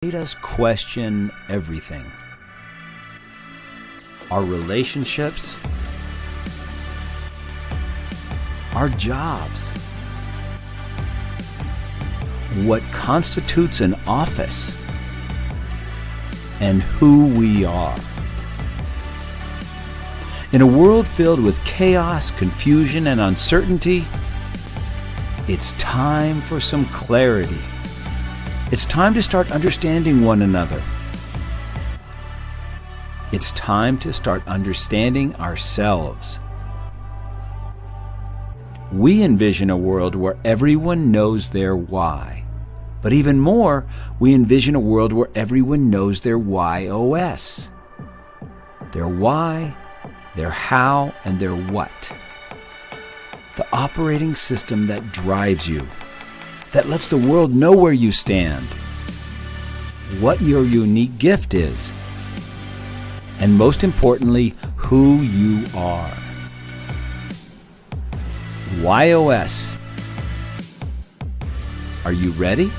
made us question everything. Our relationships, our jobs, what constitutes an office, and who we are. In a world filled with chaos, confusion, and uncertainty, it's time for some clarity. It's time to start understanding one another. It's time to start understanding ourselves. We envision a world where everyone knows their why. But even more, we envision a world where everyone knows their WHY.os. Their why, their how, and their what. The operating system that drives you, that lets the world know where you stand, what your unique gift is, and most importantly, who you are. WHY.os. Are you ready?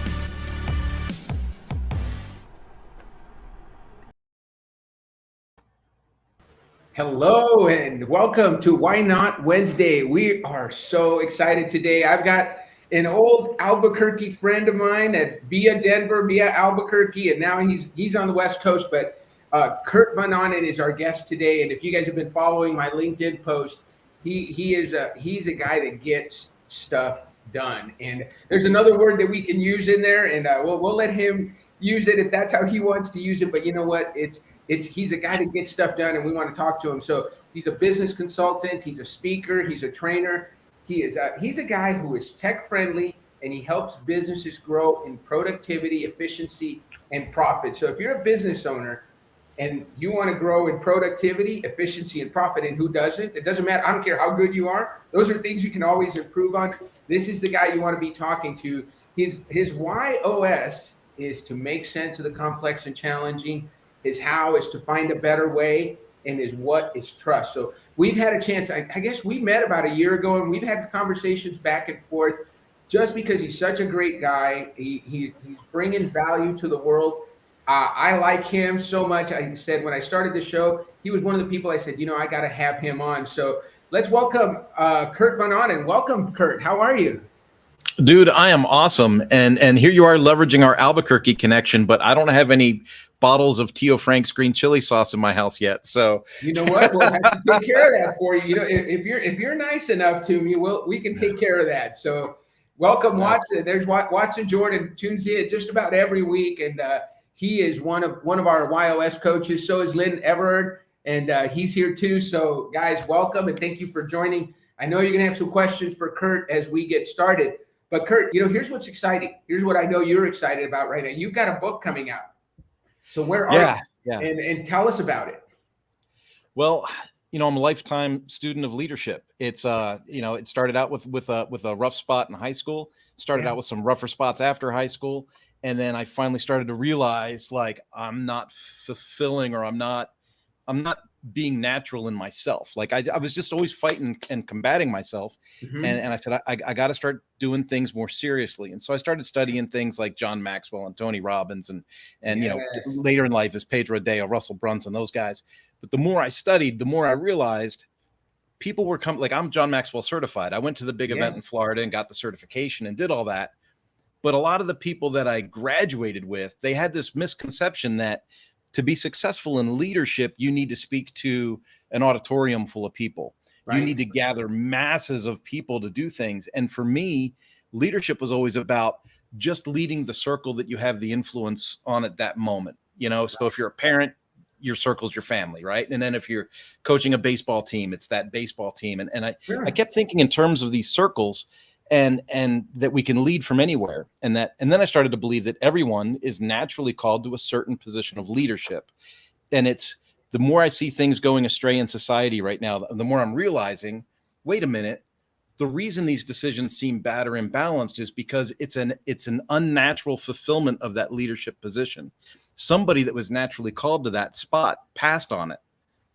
Hello and welcome to Why Not Wednesday. We are so excited today. I've got an old Albuquerque friend of mine that via Denver, via Albuquerque, and now he's on the West Coast. But Kurt Von Ahnen is our guest today. And if you guys have been following my LinkedIn post, he's a guy that gets stuff done. And there's another word that we can use in there, and we'll let him use it if that's how he wants to use it. But you know what? He's a guy that gets stuff done, and we want to talk to him. So he's a business consultant, he's a speaker, he's a trainer. He's a guy who is tech friendly, and he helps businesses grow in productivity, efficiency, and profit. So if you're a business owner and you want to grow in productivity, efficiency, and profit, and who doesn't? It doesn't matter. I don't care how good you are. Those are things you can always improve on. This is the guy you want to be talking to. His WHY.os is to make sense of the complex and challenging. His how is to find a better way, and his what is trust. So we've had a chance. I guess we met about a year ago, and we've had conversations back and forth just because he's such a great guy. He's bringing value to the world. I like him so much. I said when I started the show, he was one of the people I said, I got to have him on. So let's welcome Kurt Von Ahnen. Welcome, Kurt. How are you? Dude, I am awesome. And here you are leveraging our Albuquerque connection, but I don't have any bottles of Tio Frank's green chili sauce in my house yet. So you know what? We'll have to take care of that for you. If you're nice enough to me, we can take care of that. So welcome, Watson. There's Watson Jordan tunes in just about every week, and he is one of our WHY.os coaches. So is Lynn Everard, and he's here too. So guys, welcome and thank you for joining. I know you're gonna have some questions for Kurt as we get started. But Kurt, here's what's exciting. Here's what I know you're excited about right now. You've got a book coming out. So where are you? And tell us about it. Well, I'm a lifetime student of leadership. It's it started out with a rough spot in high school, started out with some rougher spots after high school. And then I finally started to realize like I'm not fulfilling, or I'm not being natural in myself. Like I was just always fighting and combating myself. Mm-hmm. And I said, I got to start doing things more seriously. And so I started studying things like John Maxwell and Tony Robbins and yes. Later in life is Pedro Adao, Russell Brunson, those guys. But the more I studied, the more I realized people were coming, like I'm John Maxwell certified. I went to the big event in Florida and got the certification and did all that. But a lot of the people that I graduated with, they had this misconception that to be successful in leadership, you need to speak to an auditorium full of people. Right. You need to gather masses of people to do things. And for me, leadership was always about just leading the circle that you have the influence on at that moment. So if you're a parent, your circle's your family, right? And then if you're coaching a baseball team, it's that baseball team. And I kept thinking in terms of these circles, and that we can lead from anywhere. And then I started to believe that everyone is naturally called to a certain position of leadership. And it's the more I see things going astray in society right now, the more I'm realizing, wait a minute, the reason these decisions seem bad or imbalanced is because it's an unnatural fulfillment of that leadership position. Somebody that was naturally called to that spot passed on it.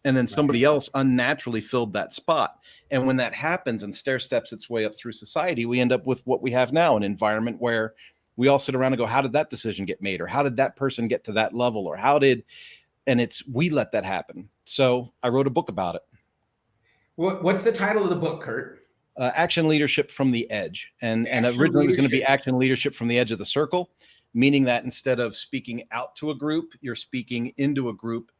And then somebody else unnaturally filled that spot. And when that happens and stair steps its way up through society, we end up with what we have now, an environment where we all sit around and go, how did that decision get made? Or how did that person get to that level? Or we let that happen. So I wrote a book about it. What's the title of the book, Kurt? Action Leadership from the Edge. And originally it was going to be Action Leadership from the Edge of the Circle, meaning that instead of speaking out to a group, you're speaking into a group.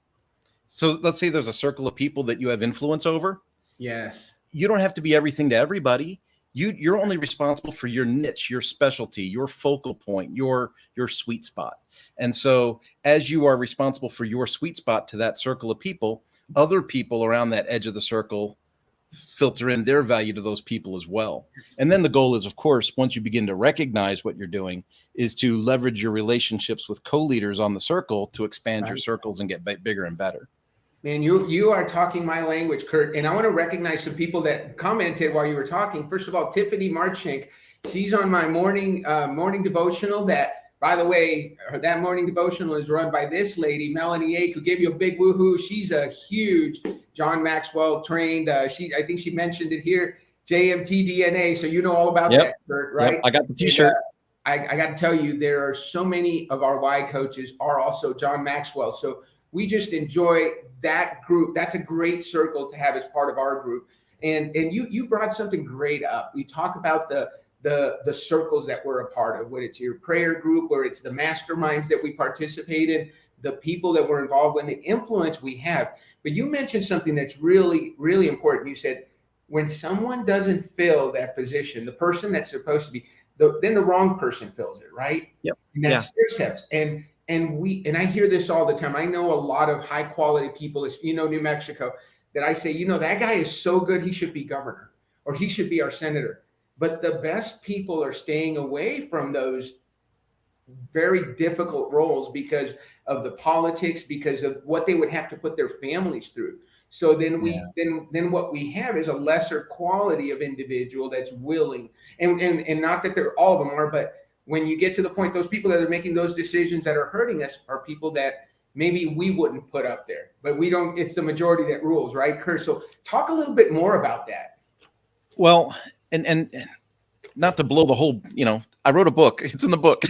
So let's say there's a circle of people that you have influence over. Yes. You don't have to be everything to everybody. You're only responsible for your niche, your specialty, your focal point, your sweet spot. And so as you are responsible for your sweet spot to that circle of people, other people around that edge of the circle filter in their value to those people as well. And then the goal is, of course, once you begin to recognize what you're doing, is to leverage your relationships with co-leaders on the circle to expand your circles and get bigger and better. Man, you are talking my language, Kurt. And I want to recognize some people that commented while you were talking. First of all, Tiffany Marchink, she's on my morning devotional. That, by the way, that morning devotional is run by this lady, Melanie Ake, who gave you a big woohoo. She's a huge John Maxwell trained. I think she mentioned it here, JMT DNA. So you know all about that, Kurt, right? Yep, I got the T-shirt. I got to tell you, there are so many of our Y coaches are also John Maxwell. So we just enjoy that group. That's a great circle to have as part of our group. And you brought something great up. We talk about the circles that we're a part of, whether it's your prayer group or it's the masterminds that we participate in, the people that we're involved in, the influence we have. But you mentioned something that's really, really important. You said, when someone doesn't fill that position, the person that's supposed to be, then the wrong person fills it, right? Yep. And that's their steps. And I hear this all the time. I know a lot of high quality people, New Mexico, that I say, that guy is so good, he should be governor or he should be our senator. But the best people are staying away from those very difficult roles because of the politics, because of what they would have to put their families through. So then then what we have is a lesser quality of individual that's willing, and not that they're all of them are, but when you get to the point, those people that are making those decisions that are hurting us are people that maybe we wouldn't put up there, but we don't, it's the majority that rules, right, Kurt? So talk a little bit more about that. Well, and not to blow the whole, I wrote a book. It's in the book.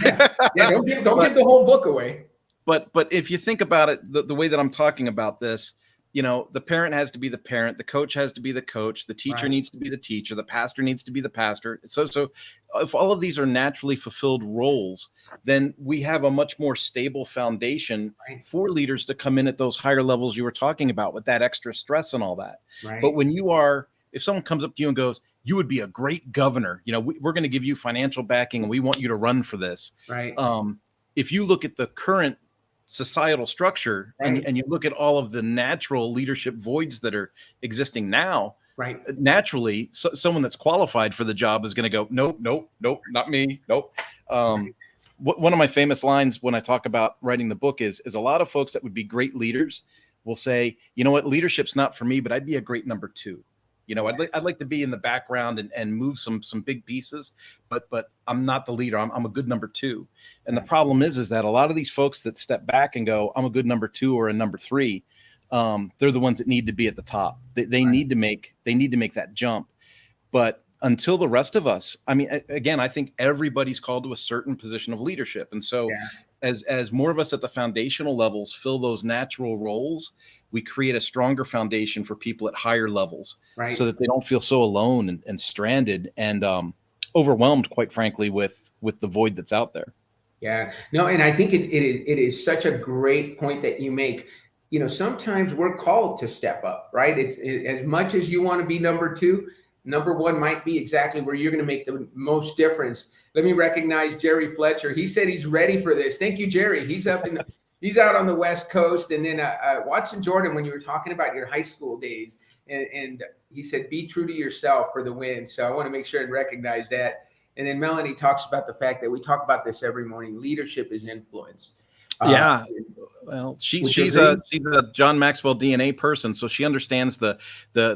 Yeah, don't give the whole book away. But if you think about it, the way that I'm talking about this, the parent has to be the parent, the coach has to be the coach, the teacher needs to be the teacher, the pastor needs to be the pastor. So if all of these are naturally fulfilled roles, then we have a much more stable foundation for leaders to come in at those higher levels you were talking about with that extra stress and all that. Right. But if someone comes up to you and goes, you would be a great governor, we're going to give you financial backing and we want you to run for this. Right. If you look at the current societal structure and you look at all of the natural leadership voids that are existing now, naturally someone that's qualified for the job is going to go, nope, not me. Nope. One of my famous lines when I talk about writing the book is a lot of folks that would be great leaders will say, you know what, leadership's not for me, but I'd be a great number two. I'd like to be in the background and move some big pieces, but I'm not the leader. I'm a good number two. And the problem is that a lot of these folks that step back and go, I'm a good number two or a number three, they're the ones that need to be at the top. They need to make that jump. But until the rest of us, again, I think everybody's called to a certain position of leadership. And so as more of us at the foundational levels fill those natural roles, we create a stronger foundation for people at higher levels so that they don't feel so alone and stranded and overwhelmed, quite frankly, with the void that's out there. Yeah, no, and I think it is such a great point that you make. Sometimes we're called to step up, right? As much as you want to be number two, number one might be exactly where you're going to make the most difference. Let me recognize Jerry Fletcher. He said he's ready for this. Thank you, Jerry. He's out on the West Coast. And then Watson Jordan, when you were talking about your high school days, and he said, be true to yourself for the win. So I want to make sure and recognize that. And then Melanie talks about the fact that we talk about this every morning. Leadership is influence. Well, she's a John Maxwell DNA person, so she understands the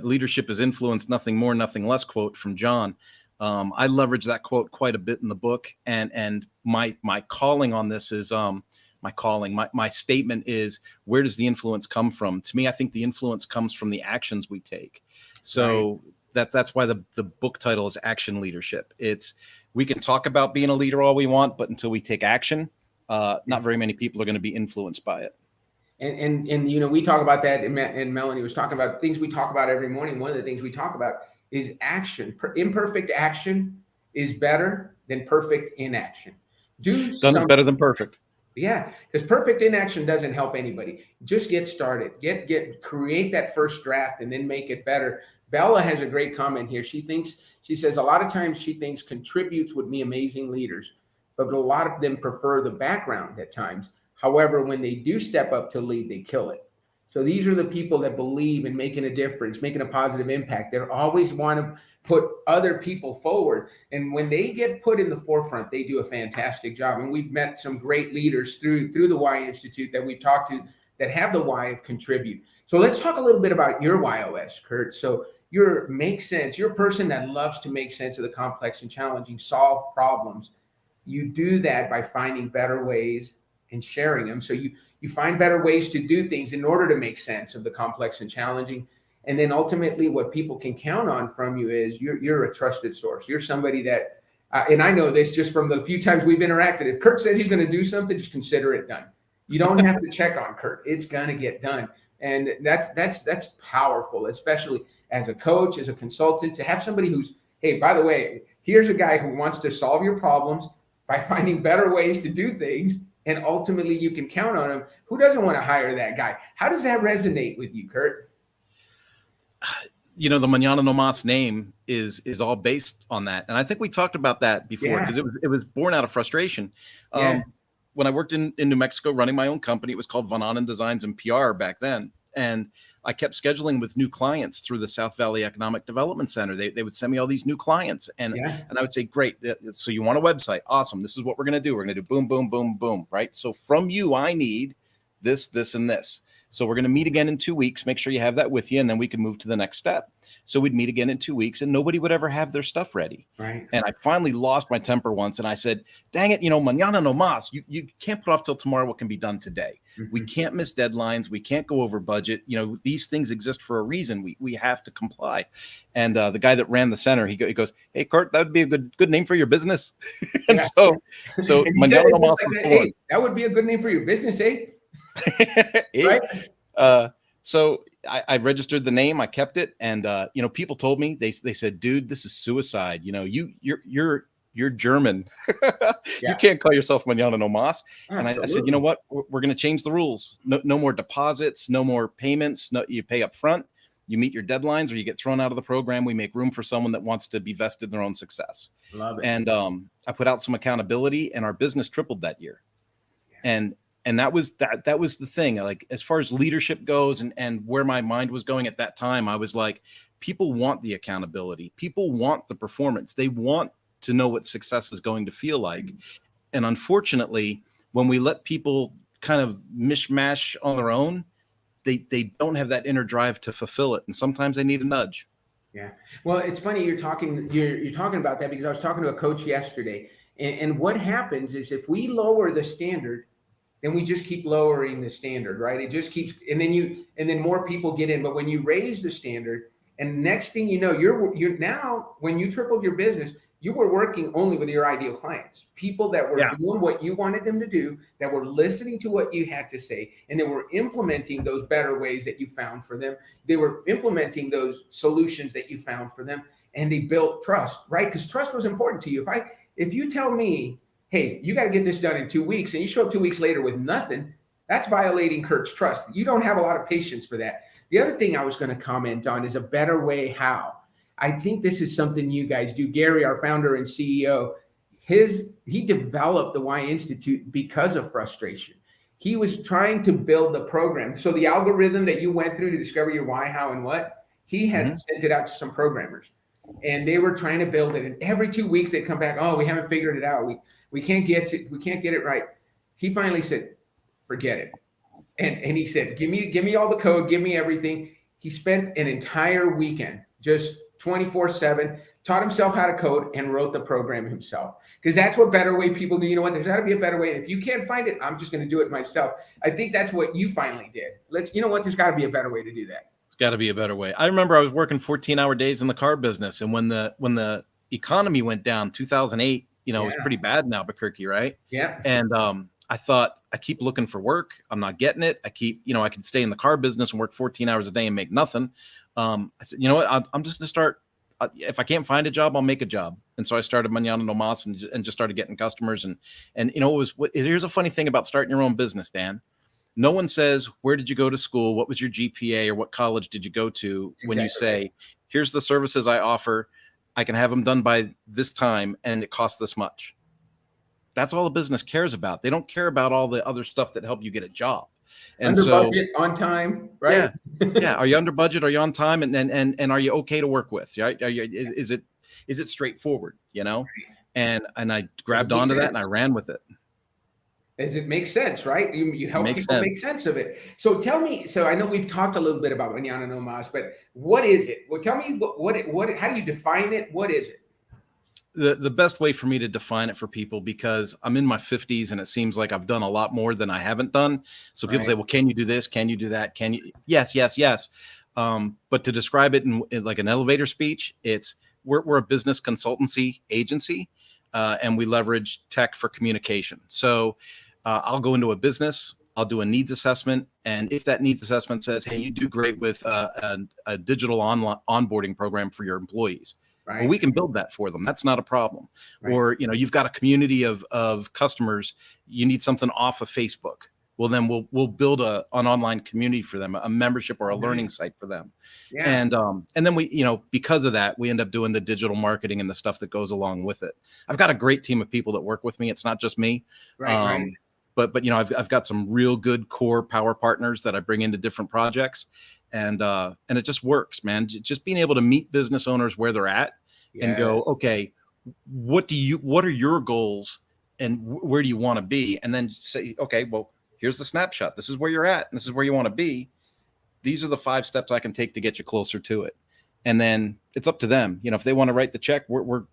leadership is influence, nothing more, nothing less quote from John. I leverage that quote quite a bit in the book, and my calling on this is my statement is, where does the influence come from? To me, I think the influence comes from the actions we take. So That's why the book title is Action Leadership. We can talk about being a leader all we want, but until we take action, not very many people are going to be influenced by it. And we talk about that, and Melanie was talking about things we talk about every morning. One of the things we talk about is action. Imperfect action is better than perfect inaction. Done better than perfect. Yeah, because perfect inaction doesn't help anybody. Just get started. Create that first draft and then make it better. Bella has a great comment here. She says a lot of times she thinks contributes would be amazing leaders, but a lot of them prefer the background at times. However, when they do step up to lead, they kill it. So these are the people that believe in making a difference, making a positive impact. They always want to put other people forward. And when they get put in the forefront, they do a fantastic job. And we've met some great leaders through the WHY Institute that we've talked to that have the why of contribute. So let's talk a little bit about your WHY.os, Kurt. So you're a person that loves to make sense of the complex and challenging, solve problems. You do that by finding better ways and sharing them. So you find better ways to do things in order to make sense of the complex and challenging. And then ultimately what people can count on from you is you're a trusted source. You're somebody that, and I know this just from the few times we've interacted. If Kurt says he's going to do something, just consider it done. You don't have to check on Kurt. It's going to get done. And that's powerful, especially as a coach, as a consultant, to have somebody who's, hey, by the way, here's a guy who wants to solve your problems by finding better ways to do things. And ultimately you can count on him. Who doesn't want to hire that guy? How does that resonate with you, Kurt? The Manana Nomas name is all based on that. And I think we talked about that before because it was born out of frustration. Yes. When I worked in New Mexico running my own company, it was called Von Ahnen Designs and PR back then. And I kept scheduling with new clients through the South Valley Economic Development Center. They would send me all these new clients and I would say, great. So you want a website? Awesome. This is what we're going to do. We're going to do boom, boom, boom, boom. Right. So from you, I need this, this, and this. So we're going to meet again in 2 weeks. Make sure you have that with you. And then we can move to the next step. So we'd meet again in 2 weeks and nobody would ever have their stuff ready. Right. And I finally lost my temper once. And I said, dang it, Manana Nomas, you can't put off till tomorrow what can be done today. Mm-hmm. We can't miss deadlines. We can't go over budget. These things exist for a reason. We have to comply. And the guy that ran the center, he goes, hey, Kurt, that would be a good name for your business. And so and Manana Nomas hey, that would be a good name for your business, eh? Right. So I registered the name, I kept it. And, people told me, they said, dude, this is suicide. You're German. You can't call yourself Manana Nomas. And I said, you know what? We're going to change the rules. No more deposits, no more payments. No, you pay up front. You meet your deadlines or you get thrown out of the program. We make room for someone that wants to be vested in their own success. Love it. And I put out some accountability and our business tripled that year. And that was the thing. Like, as far as leadership goes and where my mind was going at that time, I was like, people want the accountability. People want the performance. They want to know what success is going to feel like. And unfortunately, when we let people kind of mishmash on their own, they don't have that inner drive to fulfill it. And sometimes they need a nudge. Yeah. Well, it's funny you're talking about that because I was talking to a coach yesterday. And what happens is if we lower the standard, then we just keep lowering the standard, right? It just keeps, and then more people get in. But when you raise the standard, and next thing you know, you're now, when you tripled your business, you were working only with your ideal clients, people that were doing what you wanted them to do, that were listening to what you had to say, and they were implementing those better ways that you found for them. They were implementing those solutions that you found for them, and they built trust, right? Because trust was important to you. If you tell me, hey, you got to get this done in 2 weeks, and you show up 2 weeks later with nothing, that's violating Kurt's trust. You don't have a lot of patience for that. The other thing I was going to comment on is a better way how. I think this is something you guys do. Gary, our founder and CEO, he developed the WHY Institute because of frustration. He was trying to build the program. So the algorithm that you went through to discover your why, how, and what, he had sent it out to some programmers. And they were trying to build it. And every 2 weeks they'd come back, oh, we haven't figured it out. We can't get it right. He finally said, forget it. And he said, give me all the code, give me everything. He spent an entire weekend, just 24/7, taught himself how to code and wrote the program himself. Because that's what better way people do. You know what? There's got to be a better way. And if you can't find it, I'm just going to do it myself. I think that's what you finally did. There's got to be a better way to do that. got to be a better way. I remember I was working 14-hour days in the car business, and when the economy went down, 2008, it was pretty bad in Albuquerque, right? Yeah. And I thought, I keep looking for work. I'm not getting it. I keep, I could stay in the car business and work 14 hours a day and make nothing. I said, you know what? I'm just going to start. If I can't find a job, I'll make a job. And so I started Manana Nomas and just started getting customers. And here's a funny thing about starting your own business, Dan. No one says, where did you go to school? What was your GPA or what college did you go to? When you say, here's the services I offer, I can have them done by this time and it costs this much. That's all the business cares about. They don't care about all the other stuff that help you get a job. And under budget, on time, right? Yeah. Are you under budget? Are you on time? And are you okay to work with? Right? Is it straightforward? And I grabbed onto that and I ran with it. As it makes sense, right? You help people make sense of it. So tell me. So I know we've talked a little bit about Manana Nomas, but what is it? Well, tell me what. How do you define it? What is it? The best way for me to define it for people, because I'm in my 50s and it seems like I've done a lot more than I haven't done. So people say, well, can you do this? Can you do that? Can you? Yes. But to describe it in like an elevator speech, we're a business consultancy agency, and we leverage tech for communication. So I'll go into a business, I'll do a needs assessment. And if that needs assessment says, hey, you do great with a digital online onboarding program for your employees, well, we can build that for them. That's not a problem. Or, you've got a community of customers. You need something off of Facebook. Well, then we'll build an online community for them, a membership or a learning site for them. Yeah. And then we, because of that, we end up doing the digital marketing and the stuff that goes along with it. I've got a great team of people that work with me. It's not just me. Right. But I've got some real good core power partners that I bring into different projects, and it just works, man. Just being able to meet business owners where they're at and go, okay, what are your goals and where do you want to be? And then say, okay, well, here's the snapshot. This is where you're at. And this is where you want to be. These are the 5 steps I can take to get you closer to it. And then it's up to them. If they want to write the check,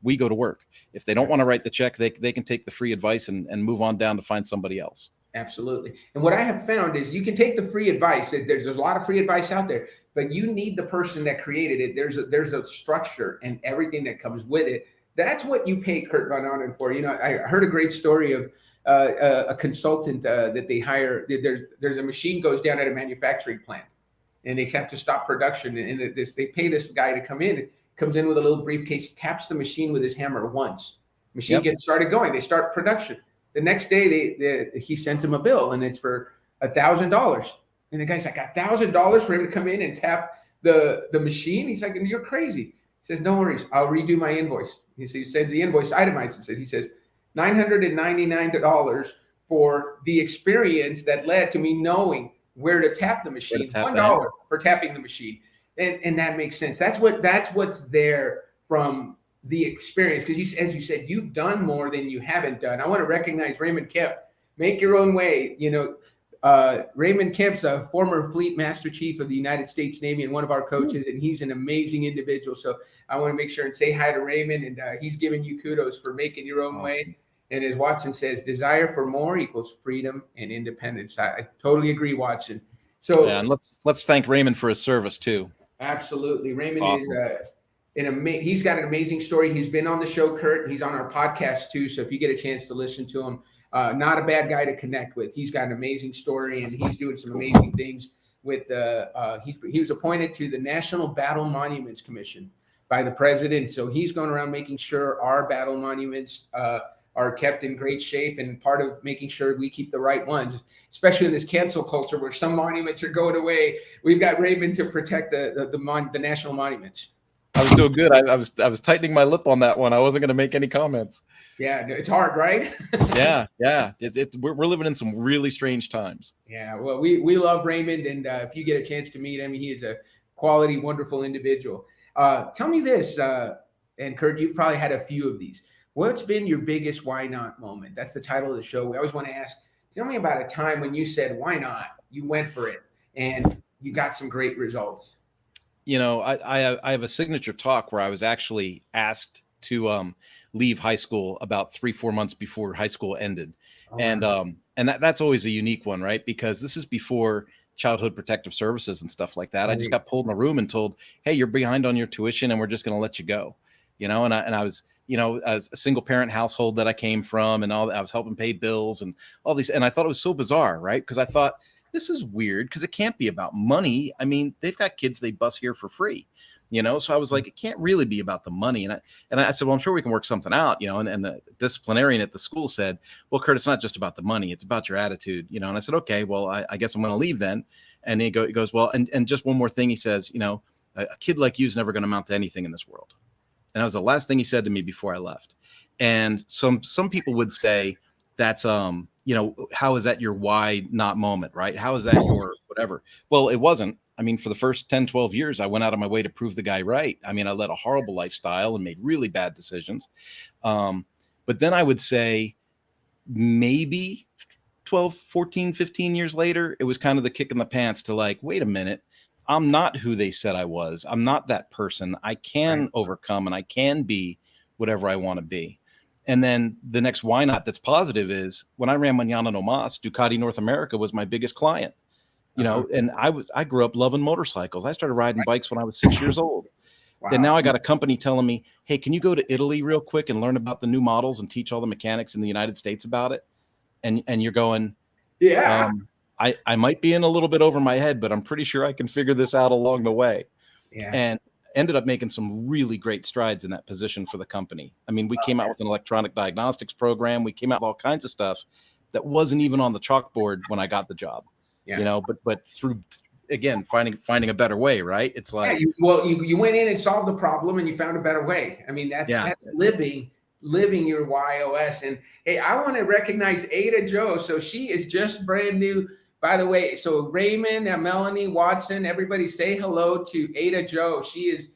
we go to work. If they don't want to write the check, they can take the free advice and move on down to find somebody else. Absolutely. And what I have found is you can take the free advice. There's a lot of free advice out there, but you need the person that created it. There's a structure and everything that comes with it. That's what you pay Kurt Von Ahnen for. I heard a great story of a consultant that they hire. There's a machine goes down at a manufacturing plant, and they have to stop production. And they pay this guy to come in. Comes in with a little briefcase, taps the machine with his hammer once. Machine gets started going. They start production. The next day, he sends him a bill, and it's for $1,000. And the guy's like, $1,000 for him to come in and tap the machine? He's like, you're crazy. He says, no worries, I'll redo my invoice. He sends the invoice itemized. He says, $999 for the experience that led to me knowing where to tap the machine. $1 for tapping the machine. And that makes sense. That's what's there from the experience, because as you said, you've done more than you haven't done. I want to recognize Raymond Kemp. Make your own way. Raymond Kemp's a former Fleet Master Chief of the United States Navy and one of our coaches, and he's an amazing individual. So I want to make sure and say hi to Raymond, and he's giving you kudos for making your own way. And as Watson says, desire for more equals freedom and independence. I totally agree, Watson. So and let's thank Raymond for his service too. Absolutely, Raymond is he's got an amazing story. He's been on the show, Kurt. He's on our podcast too. So if you get a chance to listen to him, not a bad guy to connect with. He's got an amazing story, and he's doing some amazing things with he was appointed to the National Battle Monuments Commission by the president. So he's going around making sure our battle monuments are kept in great shape, and part of making sure we keep the right ones, especially in this cancel culture where some monuments are going away. We've got Raymond to protect the national monuments. I was doing good. I was tightening my lip on that one. I wasn't going to make any comments. Yeah, it's hard, right? yeah. We're living in some really strange times. Yeah, well, we love Raymond, and if you get a chance to meet him, he is a quality, wonderful individual. Tell me this, and Kurt, you've probably had a few of these. What's been your biggest why not moment? That's the title of the show. We always want to ask, tell me about a time when you said, why not? You went for it, and you got some great results. I have a signature talk where I was actually asked to leave high school about 3-4 months before high school ended. Oh, and that's always a unique one, right? Because this is before childhood protective services and stuff like that. I just got pulled in a room and told, hey, you're behind on your tuition and we're just going to let you go. And I was, as a single parent household that I came from and all that, I was helping pay bills and all these. And I thought it was so bizarre, right? Because I thought this is weird because it can't be about money. I mean, they've got kids they bus here for free, so I was like, it can't really be about the money. And I said, well, I'm sure we can work something out, and the disciplinarian at the school said, well, Kurt, it's not just about the money. It's about your attitude, and I said, okay, well, I guess I'm going to leave then. And he goes, well, and just one more thing. He says, a kid like you is never going to amount to anything in this world. And that was the last thing he said to me before I left. And some people would say that's, how is that your why not moment, right? How is that your whatever? Well, it wasn't. I mean, for the first 10, 12 years, I went out of my way to prove the guy right. I mean, I led a horrible lifestyle and made really bad decisions. But then I would say maybe 12, 14, 15 years later, it was kind of the kick in the pants to like, wait a minute, I'm not who they said I was. I'm not that person. I can overcome and I can be whatever I want to be. And then the next why not that's positive is when I ran Manana Nomas, Ducati North America was my biggest client. And I grew up loving motorcycles. I started riding bikes when I was 6 years old. Wow. And now I got a company telling me, hey, can you go to Italy real quick and learn about the new models and teach all the mechanics in the United States about it? And you're going, yeah, I might be in a little bit over my head, but I'm pretty sure I can figure this out along the way. Yeah. And ended up making some really great strides in that position for the company. I mean, we came out with an electronic diagnostics program. We came out with all kinds of stuff that wasn't even on the chalkboard when I got the job. Yeah. But through, again, finding a better way, right? It's like, you went in and solved the problem and you found a better way. I mean, that's living your WHY.os. And hey, I want to recognize Ada Joe. So she is just brand new, by the way. So Raymond, Melanie, Watson, everybody say hello to Ada Joe. She's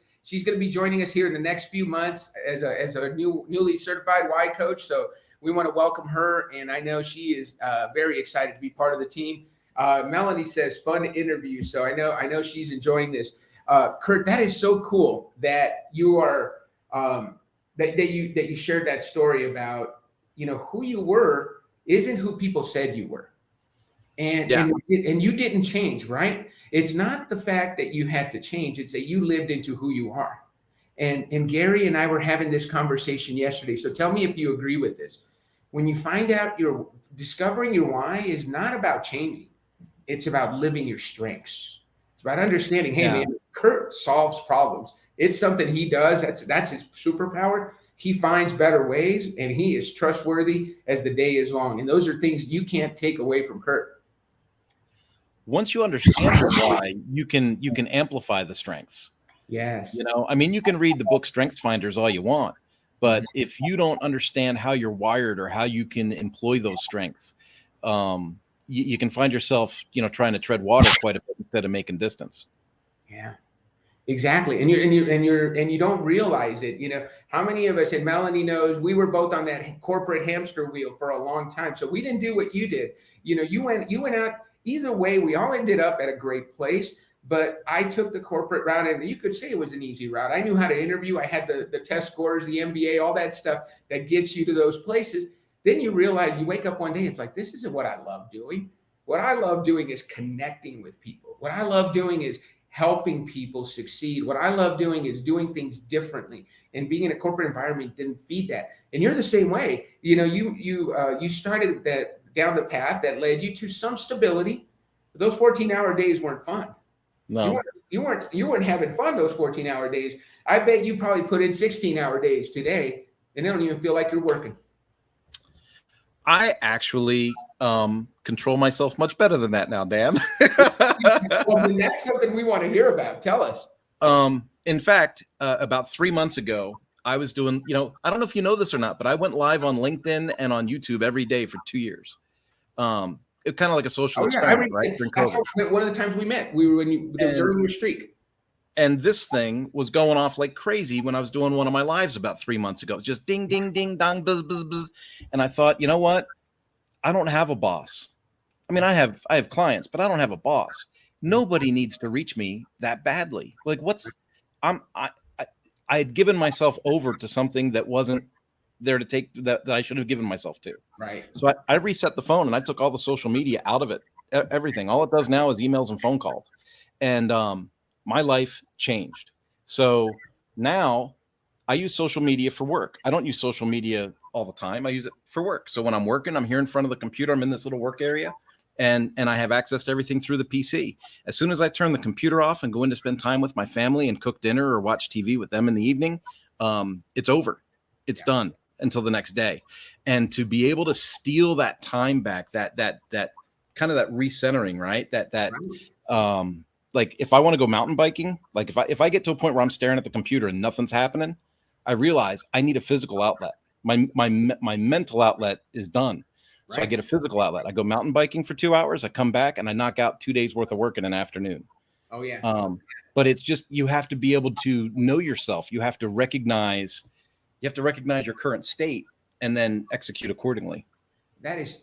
going to be joining us here in the next few months as a newly certified Y coach. So we want to welcome her. And I know she is very excited to be part of the team. Melanie says fun interview. So I know she's enjoying this. Kurt, that is so cool that you are, that you shared that story about, who you were isn't who people said you were. And you didn't change, right? It's not the fact that you had to change. It's that you lived into who you are. And Gary and I were having this conversation yesterday. So tell me if you agree with this. When you find out discovering your why is not about changing. It's about living your strengths. It's about understanding, hey, man, Kurt solves problems. It's something he does. That's his superpower. He finds better ways, and he is trustworthy as the day is long. And those are things you can't take away from Kurt. Once you understand your why, you can amplify the strengths. Yes. I mean, you can read the book Strengths Finders all you want, but if you don't understand how you're wired or how you can employ those strengths, you can find yourself, trying to tread water quite a bit instead of making distance. Yeah, exactly. And you don't realize it. How many of us, and Melanie knows, we were both on that corporate hamster wheel for a long time. So we didn't do what you did. You went out. Either way, we all ended up at a great place. But I took the corporate route, and you could say it was an easy route. I knew how to interview. I had the test scores, the MBA, all that stuff that gets you to those places. Then you realize, you wake up one day, it's like, this isn't what I love doing. What I love doing is connecting with people. What I love doing is helping people succeed. What I love doing is doing things differently. And being in a corporate environment didn't feed that. And you're the same way. You started down the path that led you to some stability. But those 14-hour days weren't fun. No, you weren't having fun those 14-hour days. I bet you probably put in 16-hour days today, and they don't even feel like you're working. I actually control myself much better than that now, Dan. Well, then that's something we want to hear about. Tell us. In fact, about 3 months ago, I was doing, I don't know if you know this or not, but I went live on LinkedIn and on YouTube every day for 2 years. It's kind of like a social experiment, right? That's one of the times we met. We were during your streak. And this thing was going off like crazy when I was doing one of my lives about 3 months ago. Just ding, ding, ding, dong, buzz, buzz, buzz. And I thought, you know what? I don't have a boss. I mean, I have clients, but I don't have a boss. Nobody needs to reach me that badly. Like, I had given myself over to something that wasn't there to take, that I should have given myself to. Right. So I reset the phone and I took all the social media out of it. everything. All it does now is emails and phone calls. And my life changed. So now I use social media for work. I don't use social media all the time. I use it for work. So when I'm working, I'm here in front of the computer. I'm in this little work area, and I have access to everything through the PC. As soon as I turn the computer off and go in to spend time with my family and cook dinner or watch TV with them in the evening, it's over. It's done until the next day. And to be able to steal that time back, that kind of that recentering, right? Like if I want to go mountain biking, like if I get to a point where I'm staring at the computer and nothing's happening, I realize I need a physical outlet. My mental outlet is done. So I get a physical outlet. I go mountain biking for 2 hours. I come back and I knock out 2 days worth of work in an afternoon. Oh yeah. But it's just, you have to be able to know yourself. You have to recognize your current state and then execute accordingly. That is,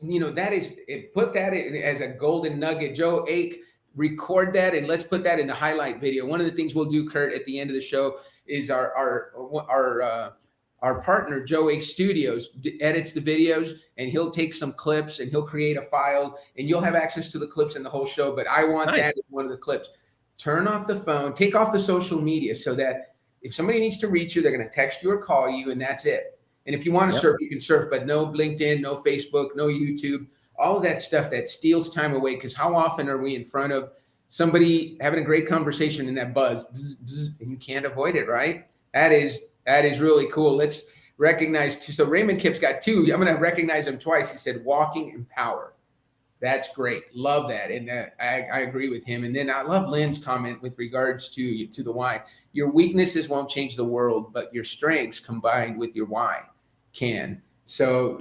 put that in as a golden nugget. Joe Ake, record that and let's put that in the highlight video. One of the things we'll do, Kurt, at the end of the show is our partner, Joe Ake Studios, edits the videos, and he'll take some clips and he'll create a file, and you'll have access to the clips in the whole show. But I want that in one of the clips. Turn off the phone, take off the social media, so that if somebody needs to reach you, they're going to text you or call you, and that's it. And if you want to surf, you can surf, but no LinkedIn, no Facebook, no YouTube, all of that stuff that steals time away. Because how often are we in front of somebody having a great conversation and that buzz, and you can't avoid it, right? That is really cool. Let's recognize two. So Raymond Kipp's got two. I'm going to recognize him twice. He said, walking in power. That's great. Love that. And I agree with him. And then I love Lynn's comment with regards to the why. Your weaknesses won't change the world, but your strengths combined with your why can. So,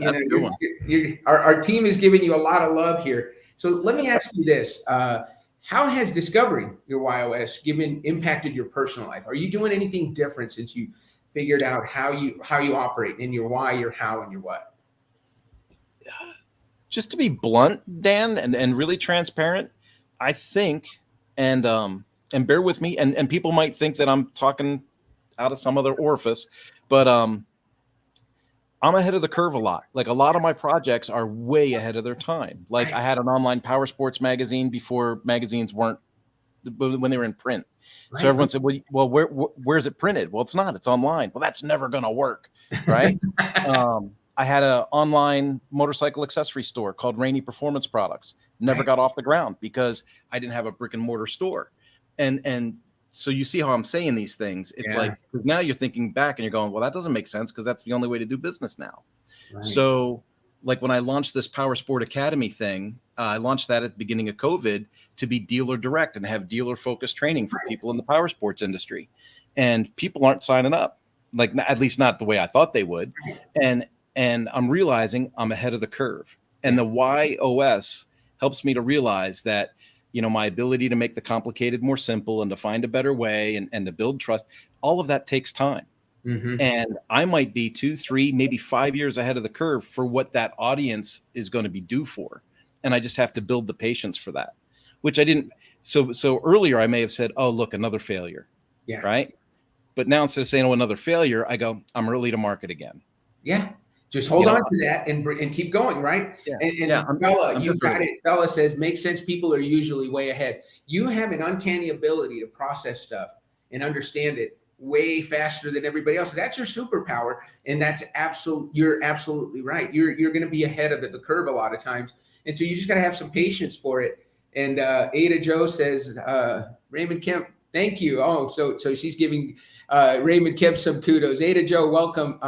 our team is giving you a lot of love here. So let me ask you this. How has discovering your WHY.os impacted your personal life? Are you doing anything different since you figured out how you operate in your why, your how, and your what? Just to be blunt, Dan, and really transparent, I think, and bear with me, and people might think that I'm talking out of some other orifice, but I'm ahead of the curve a lot. Like a lot of my projects are way ahead of their time. Like I had an online power sports magazine before magazines weren't, when they were in print. Right. So everyone said, well, where's it printed? Well, it's not, it's online. Well, that's never going to work. Right. I had an online motorcycle accessory store called Rainy Performance Products. Never got off the ground because I didn't have a brick and mortar store. And so you see how I'm saying these things. It's like, because now you're thinking back and you're going, well, that doesn't make sense because that's the only way to do business now. Right. So like when I launched this Power Sport Academy thing, I launched that at the beginning of COVID to be dealer direct and have dealer focused training for people in the power sports industry. And people aren't signing up, like at least not the way I thought they would. And I'm realizing I'm ahead of the curve. And the WHY.os helps me to realize that, my ability to make the complicated more simple and to find a better way and to build trust, all of that takes time. Mm-hmm. And I might be 2, 3, maybe 5 years ahead of the curve for what that audience is going to be due for. And I just have to build the patience for that, which I didn't. So earlier I may have said, oh, look, another failure. Yeah. Right. But now instead of saying, oh, another failure, I go, I'm early to market again. Yeah. Just hold on to that and keep going, right? Yeah. And Bella, you got it. Bella says, makes sense. People are usually way ahead. You have an uncanny ability to process stuff and understand it way faster than everybody else. That's your superpower, and that's you're absolutely right. You're going to be ahead of the curve a lot of times, and so you just got to have some patience for it. And Ada Joe says, Raymond Kemp, thank you. Oh, so she's giving Raymond Kemp some kudos. Ada Joe, welcome.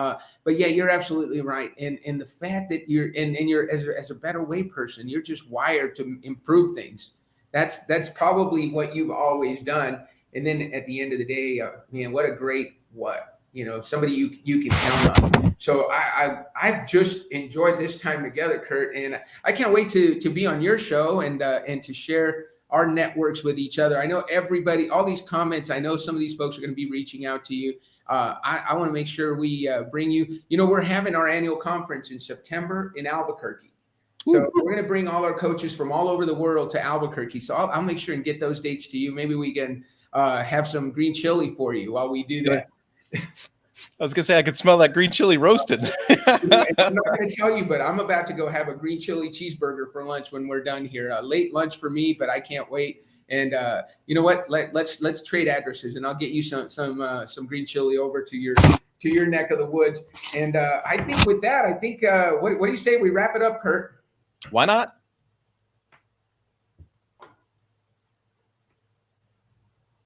But yeah, you're absolutely right. And the fact that you're as a better way person, you're just wired to improve things. That's probably what you've always done. And then at the end of the day, man, what a great somebody you can count on. So I've just enjoyed this time together, Kurt, and I can't wait to be on your show and to share our networks with each other. I know everybody, all these comments, I know some of these folks are going to be reaching out to you. I want to make sure we bring you, we're having our annual conference in September in Albuquerque. So we're going to bring all our coaches from all over the world to Albuquerque. So I'll make sure and get those dates to you. Maybe we can have some green chili for you while we do that. I was gonna say I could smell that green chili roasted. I'm not going to tell you, but I'm about to go have a green chili cheeseburger for lunch when we're done here. Late lunch for me, but I can't wait. And you know what? Let's trade addresses, and I'll get you some green chili over to your neck of the woods. And I think with that, what do you say we wrap it up, Kurt? Why not?